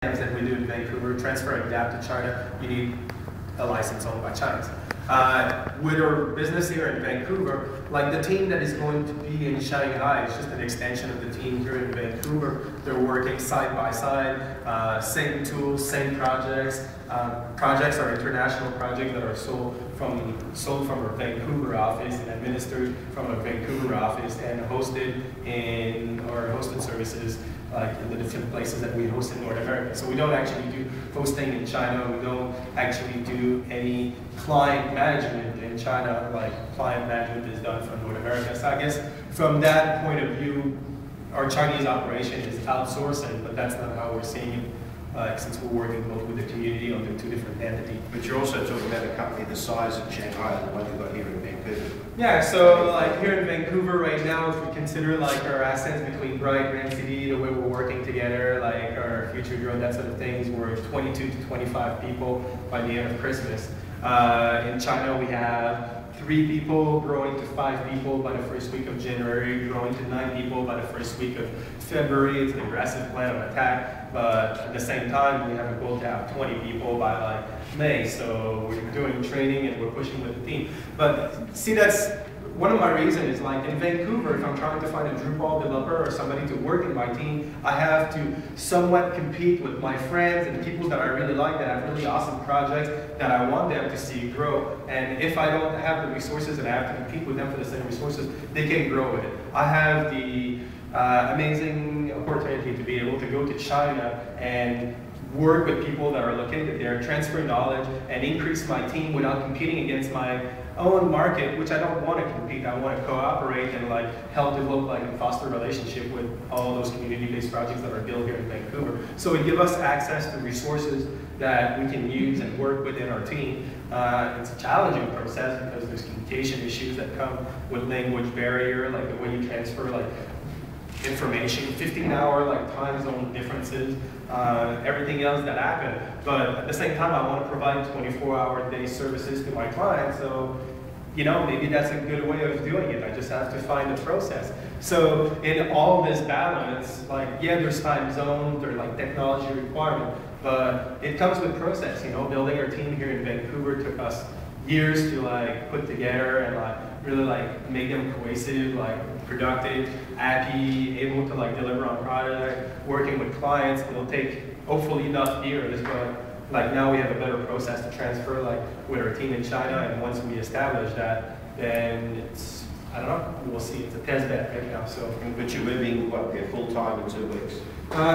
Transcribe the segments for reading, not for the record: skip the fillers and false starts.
that we do in Vancouver, transfer and adapt to China, you need a license owned by Chinese. With our business here in Vancouver, like the team that is going to be in Shanghai is just an extension of the team here in Vancouver. They're working side by side, same tools, same projects. Projects are international projects that are sold from our Vancouver office and administered from our Vancouver office and hosted in our hosted services like in the different places that we host in North America. So we don't actually do hosting in China. We don't actually do any client management in China. Like client management is done from North America. So I guess from that point of view, our Chinese operation is outsourcing, but that's not how we're seeing it. Since we're working both with the community under two different entities. But you're also talking about a company the size of Shanghai and the one you've got here in Vancouver. Yeah, so like here in Vancouver right now, if we consider like our assets between Bright, Raincity, the way we're working together, like our future growth, that sort of things, we're 22 to 25 people by the end of Christmas. In China, we have 3 people growing to 5 people by the first week of January, growing to 9 people by the first week of February. It's an aggressive plan of attack, but at the same time, we have a goal to have 20 people by like May. So we're doing training and we're pushing with the team. But see, that's one of my reasons is like in Vancouver, if I'm trying to find a Drupal developer or somebody to work in my team, I have to somewhat compete with my friends and people that I really like, that have really awesome projects that I want them to see grow. And if I don't have the resources and I have to compete with them for the same resources, they can't grow it. I have the amazing opportunity to be able to go to China and work with people that are located there, transfer knowledge, and increase my team without competing against my own market, which I don't want to compete. I want to cooperate and like help develop like and foster a relationship with all those community-based projects that are built here in Vancouver. So it gives us access to resources that we can use and work within our team. It's a challenging process because there's communication issues that come with language barrier, like the way you transfer like information, 15-hour like time zone differences, everything else that happen. But at the same time, I want to provide 24-hour day services to my clients. So, you know, maybe that's a good way of doing it. I just have to find the process. So in all this balance, like, yeah, there's time zones, there's like technology requirement, but it comes with process. You know, building our team here in Vancouver took us years to like put together and like really like make them cohesive, like productive, happy, able to like deliver on product, working with clients. It'll take hopefully enough years, but like now we have a better process to transfer like with our team in China, and once we establish that, then it's, I don't know, we'll see. It's a test bed right now. So, but you're moving what, full time in 2 weeks?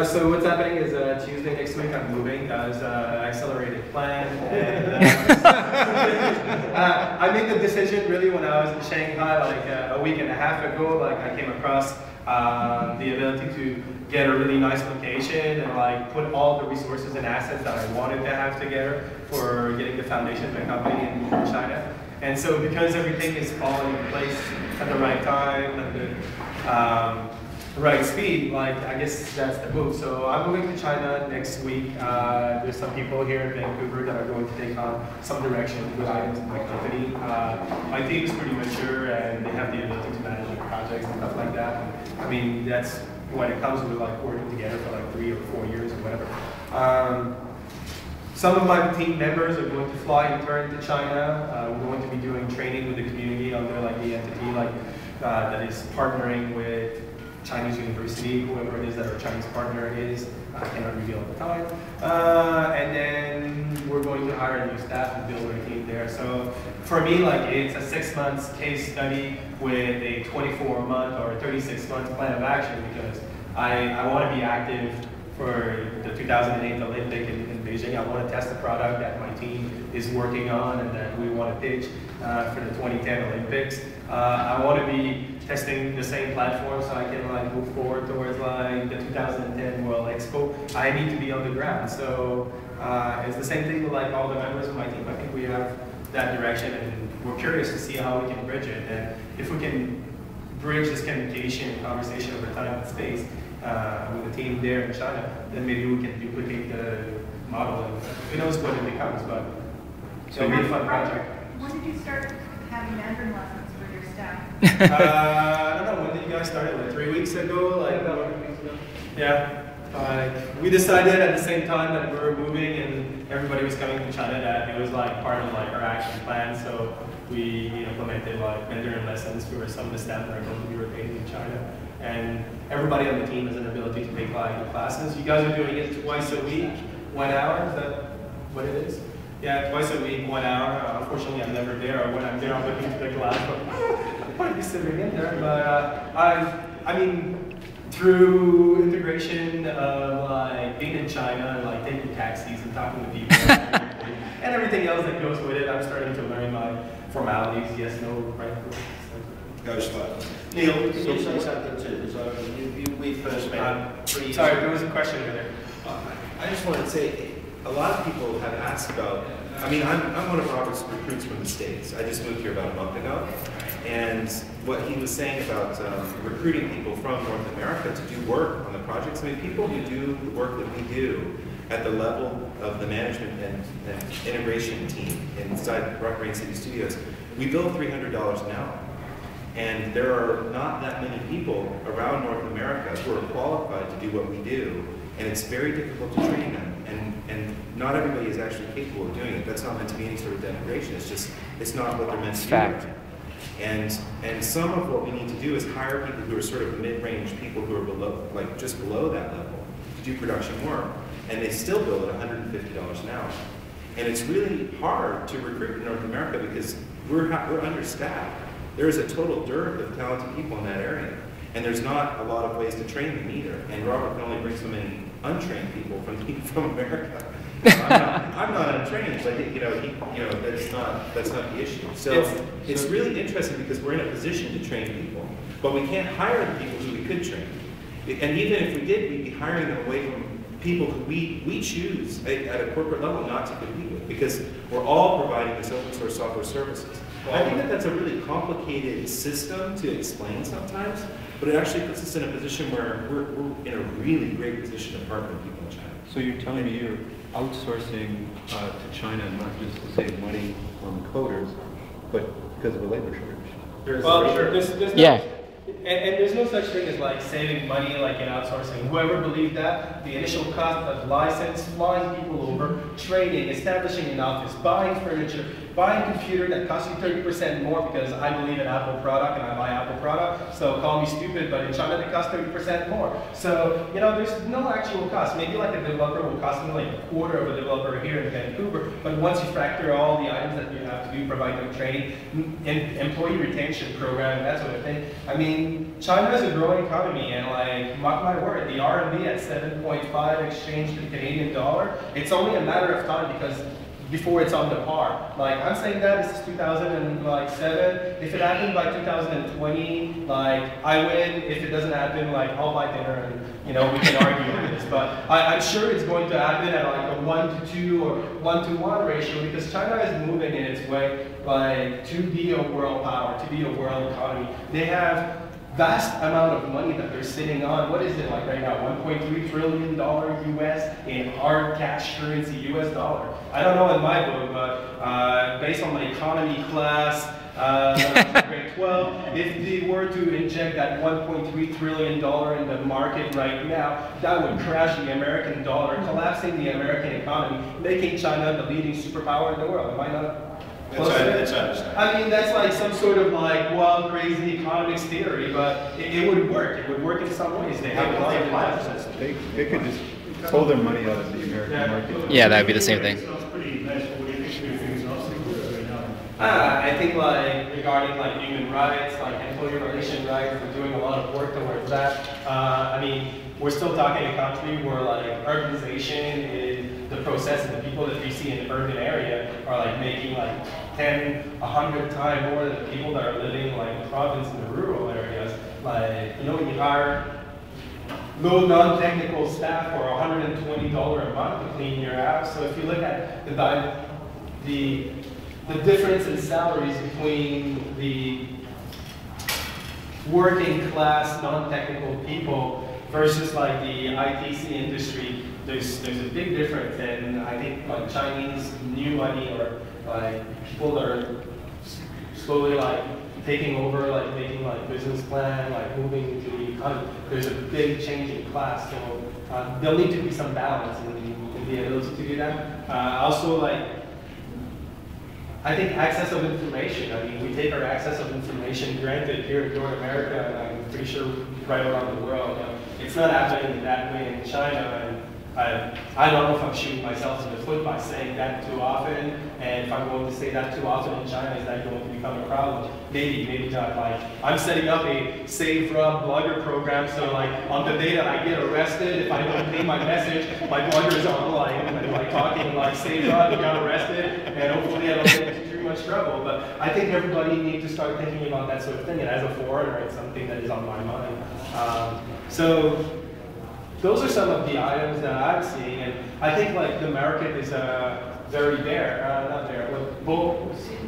So what's happening is Tuesday next week I'm moving as accelerated plan. And, I made the decision really when I was in Shanghai like a week and a half ago. Like I came across the ability to get a really nice location and like put all the resources and assets that I wanted to have together for getting the foundation of the company in China. And so because everything is falling in place at the right time and the right speed, like I guess that's the move. So I'm moving to China next week. There's some people here in Vancouver that are going to take on some direction with items in my company. My team is pretty mature and they have the ability to manage their projects and stuff like that. And, I mean, that's when it comes with like working together for like 3 or 4 years or whatever. Some of my team members are going to fly and turn to China. We're going to be doing training with the community under like the entity like that is partnering with Chinese university, whoever it is that our Chinese partner is. I cannot reveal at the time. And then we're going to hire new staff and build our team there. So for me, like it's a 6 months case study with a 24-month or 36-month plan of action because I want to be active for the 2008 Olympic in Beijing. I want to test the product that my team is working on and that we want to pitch for the 2010 Olympics. I want to be testing the same platform so I can like move forward towards like the 2010 World Expo. I need to be on the ground. So it's the same thing with like all the members of my team. I think we have that direction and we're curious to see how we can bridge it. And if we can bridge this communication and conversation over time and space with the team there in China, then maybe we can duplicate the model and who knows what it becomes, but it'll be a fun project. When did you start having Mandarin lessons for your staff? I don't know, when did you guys start it? Like 3 weeks ago? Like, About 3 weeks ago. yeah. We decided at the same time that we were moving and everybody was coming to China that it was like part of like our action plan. So we implemented like Mandarin lessons for some of the staff that are going to be rotating in China. And everybody on the team has an ability to take like classes. You guys are doing it twice a week, 1 hour. Is that what it is? Yeah, twice a week, 1 hour. Unfortunately, I'm never there. Or when I'm there, I'm looking to the class. But I'll probably be sitting in there. But I mean, through integration of like being in China and like taking taxis and talking to people and everything else that goes with it, I'm starting to learn my formalities. Yes, no, right. Go slow. Neil, can you say something too? So we first met. Sorry, there was a question over there. I just wanted to say, a lot of people have asked about, I mean, I'm one of Robert's recruits from the States. I just moved here about a month ago. And what he was saying about recruiting people from North America to do work on the projects, I mean, people who do the work that we do at the level of the management and integration team inside Raincity Studios, we bill $300 an hour. And there are not that many people around North America who are qualified to do what we do. And it's very difficult to train them. And not everybody is actually capable of doing it. That's not meant to be any sort of denigration. It's just, it's not what they're meant to do. And some of what we need to do is hire people who are sort of mid-range people who are below, like just below that level, to do production work. And they still bill at $150 an hour. And it's really hard to recruit in North America because we're understaffed. There is a total dearth of talented people in that area. And there's not a lot of ways to train them either. And Robert can only bring so many untrained people from America. I'm not untrained, but that's not the issue. So it's really interesting because we're in a position to train people, but we can't hire the people who we could train. And even if we did, we'd be hiring them away from people who we choose at a corporate level not to compete with, because we're all providing this open source software services. I think that that's a really complicated system to explain sometimes, but it actually puts us in a position where we're in a really great position to partner with people in China. So you're telling me you're outsourcing to China not just to save money on the coders, but because of a labor shortage? Well, sure. And there's no such thing as like saving money like in outsourcing. Whoever believed that, the initial cost of license, flying people over, training, establishing an office, buying furniture, buying a computer that costs you 30% more because I believe in Apple product and I buy Apple product, so call me stupid, but in China they cost 30% more. So, there's no actual cost. Maybe like a developer will cost me like a quarter of a developer here in Vancouver, but once you factor all the items that you have to do, provide them training, employee retention program, that sort of thing. I mean, China is a growing economy, and like, mark my word, the RMB at 7.5 exchange to the Canadian dollar, it's only a matter of time because before it's on the par. Like, I'm saying that this is 2007. If it happened by 2020, like, I win. If it doesn't happen, like, I'll buy dinner and, we can argue on this. But I'm sure it's going to happen at like a 1-to-2 or 1-to-1 ratio because China is moving in its way, like, to be a world power, to be a world economy. They have vast amount of money that they're sitting on. What is it like right now? $1.3 trillion US in hard cash currency, US dollar. I don't know in my book, but based on my economy class, grade 12, if they were to inject that $1.3 trillion in the market right now, that would crash the American dollar, collapsing the American economy, making China the leading superpower in the world. Am I not? That's understandable. I mean, that's like some sort of like wild, crazy economics theory, but it would work. It would work in some ways. They have a lot of investors. They could just pull their money out of the American market. Yeah, that would be the same thing. I think like regarding like human rights, like employee relation rights, we're doing a lot of work towards that. I mean, we're still talking a country where like urbanization is the process, and the people that we see in the urban area are like making like 10, 100 times more than the people that are living like in the province and the rural areas. Like, when you hire low non-technical staff for $120 a month to clean your house. So if you look at the difference in salaries between the working class non-technical people versus like the ITC industry, there's a big difference, and I think like Chinese new money or like people that are slowly like taking over, like making like business plan, like moving into the economy. There's a big change in class, so there'll need to be some balance in the ability to do that. Also, like, I think access of information. I mean, we take our access of information granted here in North America, and I'm pretty sure right around the world. It's not happening that way in China, and I don't know if I'm shooting myself in the foot by saying that too often, and if I'm going to say that too often in China, is that going to become a problem? Maybe not. Like, I'm setting up a Save Rob blogger program, so like on the day that I get arrested, if I don't pay my message, my blogger is online and like talking like Save Rob, you got arrested, and hopefully I don't get into too much trouble. But I think everybody needs to start thinking about that sort of thing, and as a foreigner, it's something that is on my mind. So those are some of the items that I'm seeing, and I think like the market is very bare, not bare.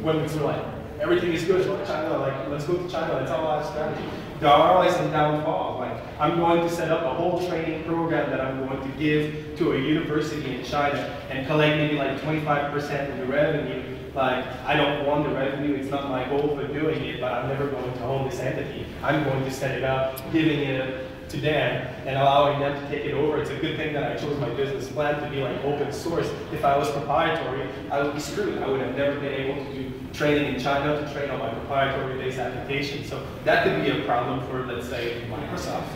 When it's like everything is good, China, like let's go to China, let's all have strategy. There are always some downfalls. Like I'm going to set up a whole training program that I'm going to give to a university in China and collect maybe like 25% of the revenue. Like, I don't want the revenue, it's not my goal for doing it, but I'm never going to own this entity. I'm going to set it up, giving it to them and allowing them to take it over. It's a good thing that I chose my business plan to be like open source. If I was proprietary, I would be screwed. I would have never been able to do training in China to train on my proprietary-based application. So that could be a problem for, let's say, Microsoft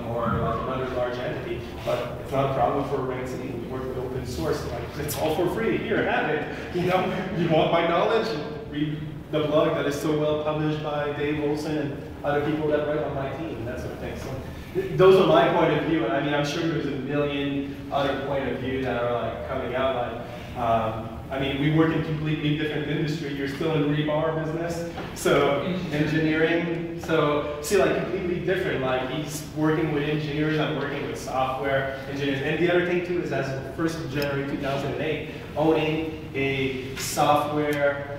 or like another large entity. But it's not a problem for Raincity. We work with open source. Like, it's all for free. Here, have it. You know, you want my knowledge? Read the blog that is so well published by Dave Olson and other people that write on my team, that sort of thing. So those are my point of view, and I mean, I'm sure there's a million other point of view that are like coming out. Like, I mean, we work in completely different industry. You're still in rebar business, so engineering. So see, like completely different. Like he's working with engineers, I'm working with software engineers. And the other thing too is, as of 1st of January 2008, owning a software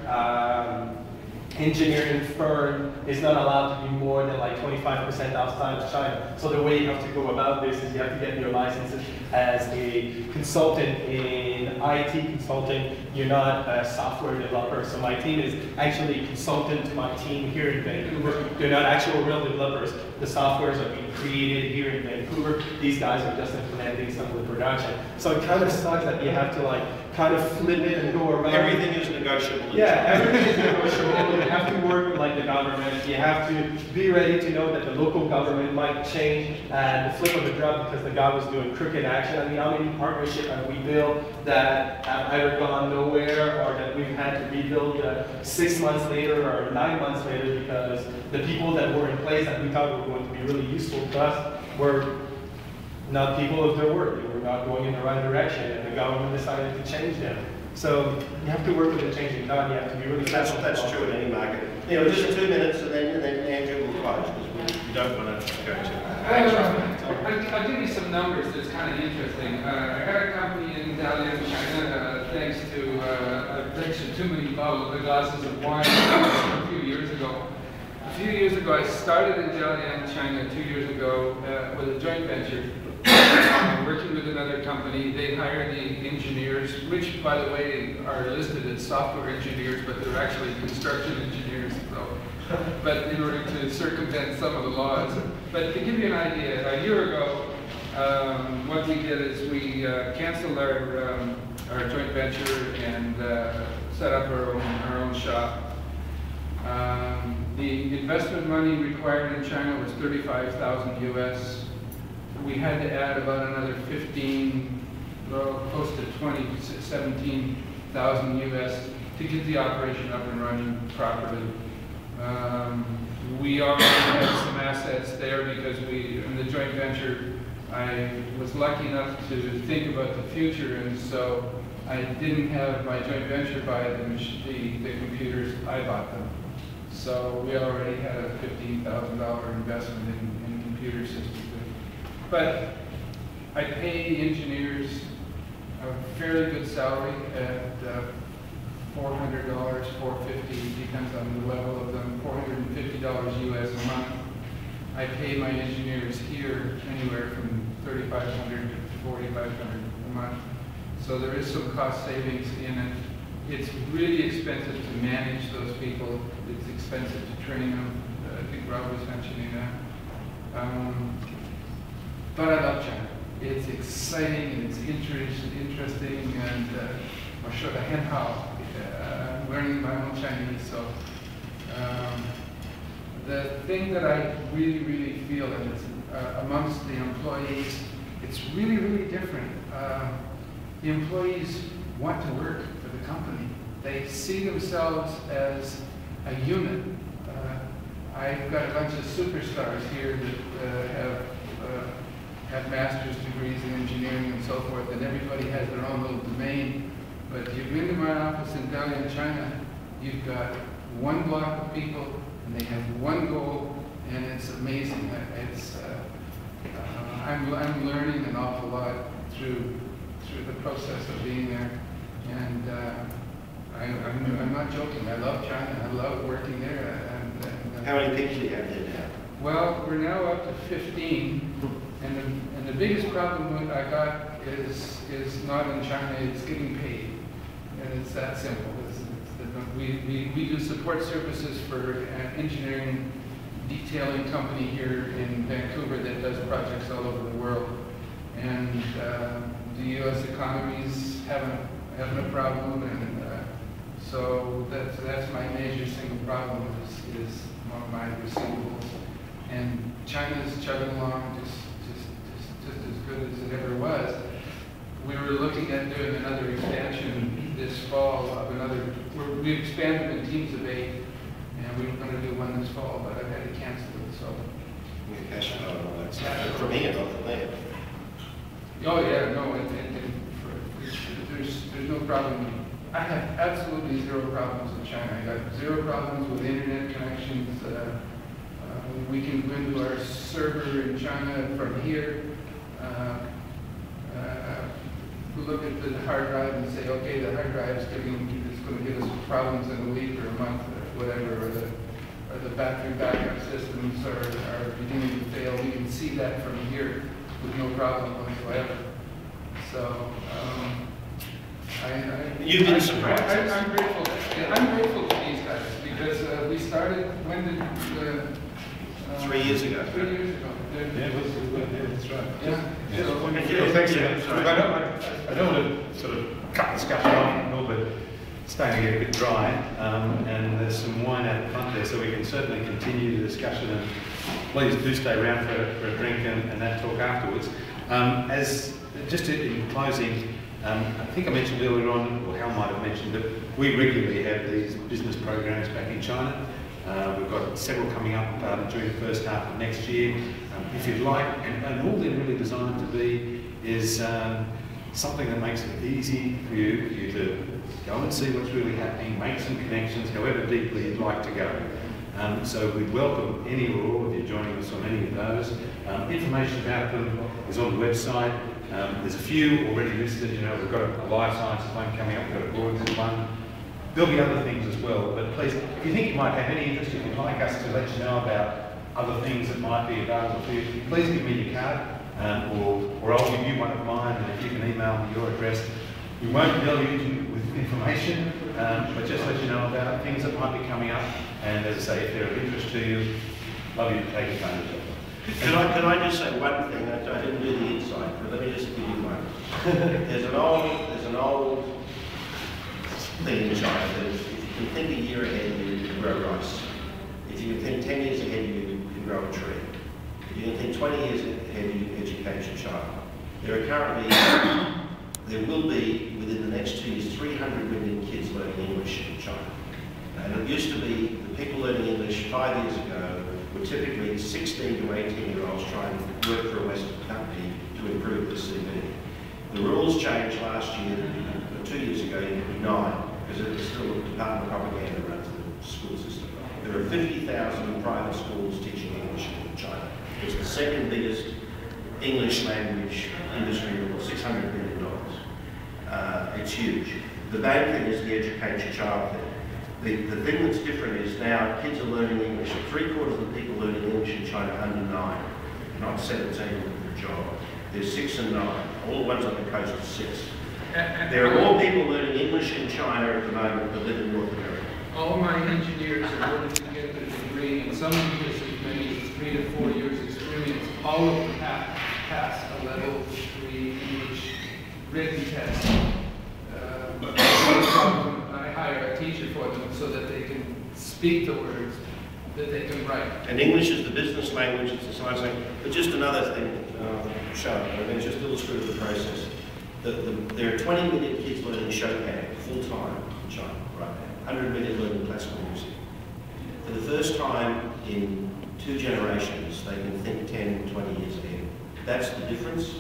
engineering firm is not allowed to be more than like 25% outside of China. So the way you have to go about this is you have to get your licenses as a consultant in IT consulting. You're not a software developer. So my team is actually a consultant to my team here in Vancouver. They're not actual real developers. The softwares are being created here in Vancouver. These guys are just implementing some of the production. So it kind of sucks that you have to like kind of flip it and go around. Everything is negotiable. Yeah, everything is negotiable. You have to work with like the government. You have to be ready to know that the local government might change at the flip of a drop because the guy was doing crooked action. I mean, how many partnerships have we built that have either gone nowhere or that we've had to rebuild 6 months later or 9 months later because the people that were in place that we thought were going to be really useful to us were not people of their word. They were not going in the right direction, and the government decided to change them. So you have to work with a changing time. You have to be really That's true in any market. You know, just 2 minutes, and then Andrew will close because we don't want to go to. I'll give you some numbers that's kind of interesting. I got a company in Dalian, China, thanks to too many glasses of wine a few years ago. A few years ago, I started in Dalian, China 2 years ago with a joint venture. Working with another company, they hire the engineers, which, by the way, are listed as software engineers, but they're actually construction engineers. So, but in order to circumvent some of the laws. But to give you an idea, a year ago, what we did is we canceled our joint venture and set up our own shop. The investment money required in China was $35,000 US. We had to add about another 15, well, close to 20, 17,000 US to get the operation up and running properly. We already had some assets there because in the joint venture, I was lucky enough to think about the future, and so I didn't have my joint venture buy the computers, I bought them. So we already had a $15,000 investment in computer systems. But I pay the engineers a fairly good salary at $400, $450, depends on the level of them, $450 US a month. I pay my engineers here anywhere from $3,500 to $4,500 a month. So there is some cost savings in it. It's really expensive to manage those people. It's expensive to train them. I think Rob was mentioning that. But I love China. It's exciting and it's interesting, and I'll show the hen how. I'm learning my own Chinese, so the thing that I really feel, and it's amongst the employees, it's really different. The employees want to work for the company. They see themselves as a unit. I've got a bunch of superstars here that have master's degrees in engineering and so forth, and everybody has their own little domain. But you go into my office in Dalian, China, you've got one block of people, and they have one goal, and it's amazing. I'm learning an awful lot through the process of being there, and I'm not joking. I love China. I love working there. How many people do you have there now? Well, we're now up to 15, and the biggest problem I got is not in China. It's getting paid, and it's that simple. We do support services for an engineering detailing company here in Vancouver that does projects all over the world, and the U.S. economy's having a problem, and so that's my major single problem is my receivables. And China's chugging along just as good as it ever was. We were looking at doing another expansion this fall of we expanded in teams of 8, and we were going to do one this fall, but I've had to cancel it, so. You cash out on that stuff. From here, not from there. Oh yeah, no, there's no problem. I have absolutely zero problems with China. I got zero problems with internet connections. We can go into our server in China from here, look at the hard drive and say, okay, the hard drive is going to give us problems in a week or a month or whatever, or the battery backup systems are beginning to fail. We can see that from here with no problem whatsoever. So, You've been surprised. I'm grateful. I'm grateful to these guys because we started, when did 3 years ago. 3 years ago. Yeah, that's right. Yeah. Yeah. So, Well, thanks, Yeah, Look, sorry. I don't want to sort of cut the discussion off and all, but it's starting to get a bit dry, and there's some wine out the front there, so we can certainly continue the discussion, and please do stay around for a drink and that talk afterwards. Just in closing, I think I mentioned earlier on, or Hal might have mentioned, that we regularly have these business programs back in China. We've got several coming up during the first half of next year. If you'd like, and all they're really designed to be is something that makes it easy for you to go and see what's really happening, make some connections, however deeply you'd like to go. So we welcome any or all of you joining us on any of those. Information about them is on the website. There's a few already listed. You know, we've got a life sciences one coming up, we've got a broadcast one. There'll be other things as well, but please, if you think you might have any interest, if you'd like us to let you know about other things that might be available to you, please give me your card, or I'll give you one of mine, and if you can email me your address. We won't deluge you with information, but just let you know about things that might be coming up, and as I say, if they're of interest to you, love you to take advantage of them. Can I just say one thing? I didn't do the insight, but let me just give you one. There's an old thing in China that if you can think a year ahead, you can grow rice. If you can think 10 years ahead, you can grow a tree. If you can think 20 years ahead, you can educate your child. There will be, within the next 2 years, 300 million kids learning English in China. And it used to be the people learning English 5 years ago were typically 16 to 18-year-olds trying to work for a Western company to improve the CV. The rules changed last year, 2 years ago, you could be 9, because it's still the Department of Propaganda that runs the school system. There are 50,000 private schools teaching English in China. It's the second biggest English language industry in the world, $600 billion. It's huge. The main thing is the educate your child thing. The thing that's different is now kids are learning English. 3/4 of the people learning English in China are under 9, not 17 looking for a job. There's 6 and 9. All the ones on the coast are 6. There are more people learning English in China at the moment than live in North America. All my engineers are willing to get a degree, and some of us as many as 3 to 4 years experience. All of them have to pass a level 3 English written test. I hire a teacher for them so that they can speak the words that they can write. And English is the business language, it's the science language. But just another thing, Sean, I mean, just illustrative of the process. There are 20 million kids learning Chopin full-time in China right now. 100 million learning classical music. For the first time in 2 generations, they can think 10, 20 years ahead. That's the difference.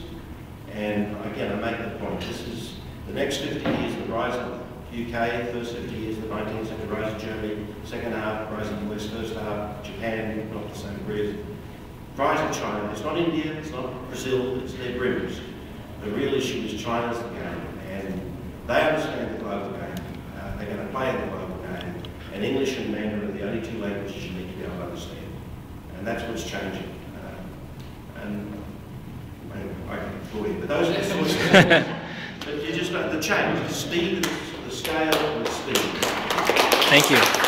And again, I make the point, this is the next 50 years, the rise of UK, first 50 years, the 19th century, rise of Germany, second half, rise of the West, first half, Japan, not the same degree. Rise of China, it's not India, it's not Brazil, it's their brims. The real issue is China's the game, and they understand the global game. They're going to play in the global game, and English and Mandarin are the only 2 languages you need to be able to understand. And that's what's changing. I can bore you, but those are the sorts of things. But you just know the change, the speed, the scale, and the speed. Thank you.